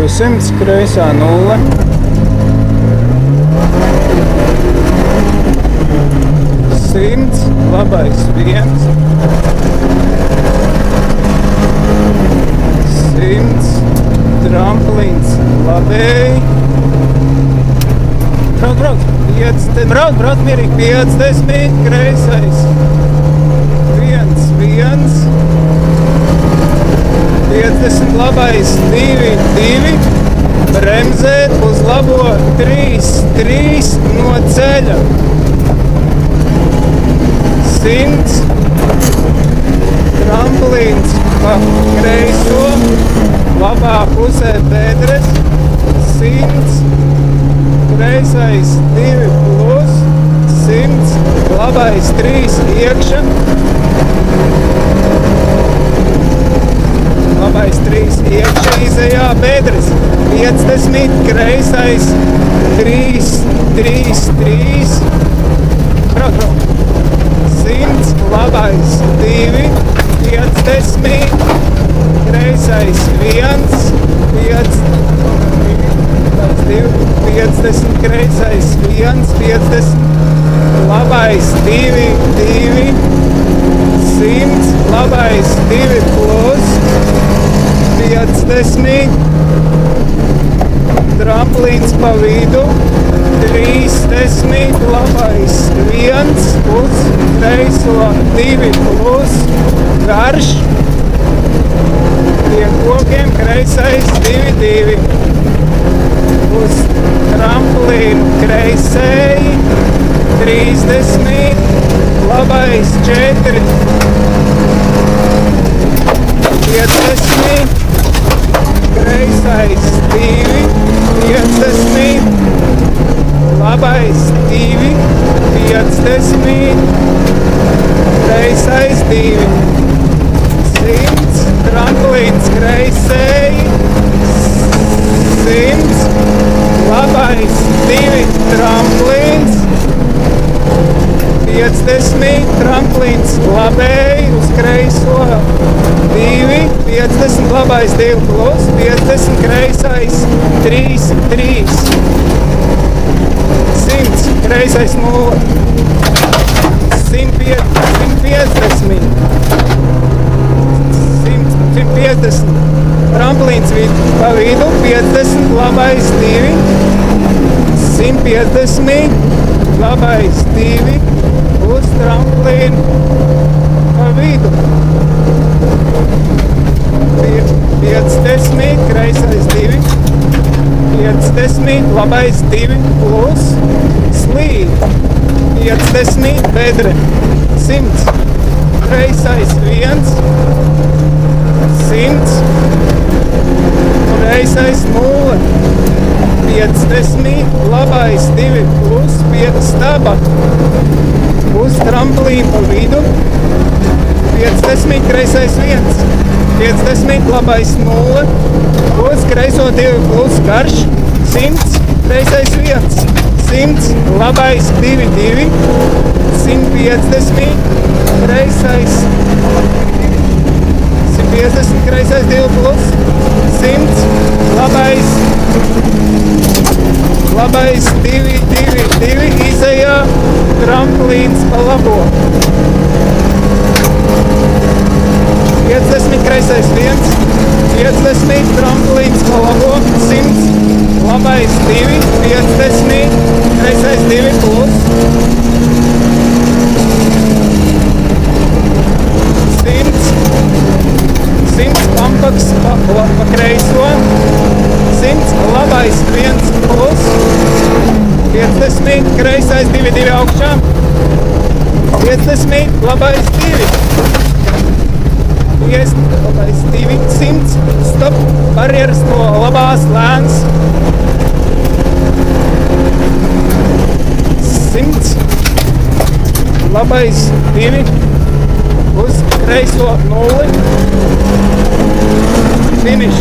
200, kreisā 0. 100, labais 1. 100, tramplīns labēji. Brauc mierīgi 50, kreisais 1, 1. 50, labais 2, 2. Bremzēt uz labo 3, 3 no ceļa. 100, tramplīns pa kreiso, labā pusē pēdres, 100, kreisais 2 plus, 100, labais 3 iekša, labais 3 iekša, izejā pēdres, 50, kreisais 3, 3, 3, brauc. 100, labais 2, 50, kreisais 1, 50, kreisais 1, 50, labais 2, 2, 100, labais 2 plus, 50, tramplīns pa vidu, 30, labais 1 uz kreiso 2 plus, garš, pie kokiem kreisais 2, 2. Uz tramplīnu kreisēji 30, labais 4, 50, kreisais 2, 50, labais 2, 50, kreisais 2, 100, tramplīns kreisēji, 100, labais 2, tramplīns, 50, tramplīns labēji uz kreiso, 2, 50, labais 2 plus, 50, kreisais 3, 3. 100, kreisais 0, 150, 150, tramplīns pa vidu, 50, labais 2, 150, labais 2, uz tramplīnu pa vidu, 50, kreisais 2, 50, labais 2 plus, slīd, 50, bedre, 100, kreisais 1, 100, kreisais 0, 50, labais 2 plus, staba, uz tramplīnu pa vidu, 50, kreisais 1, 50, labais 0, uz kreiso 2 plus, garš, 100, kreisais 1, 100, labais 2, 2, 150, kreisais 150, kreisais 2 plus, 100, labais 2, 2, 2, izejā, tramplīns pa labo. 50, kreisais 1, 50, tramplīns pa labo, 100, labais 2, 50, kreisais 2 plus, 100, kompaks pa kreiso, 100, labais 1 plus, 50, kreisais 2, 2 augšā, 50, labais 2. Labais 2, 100, stop, barjeras no labās, lēns, 100, labais 2, uz kreiso 0, finish.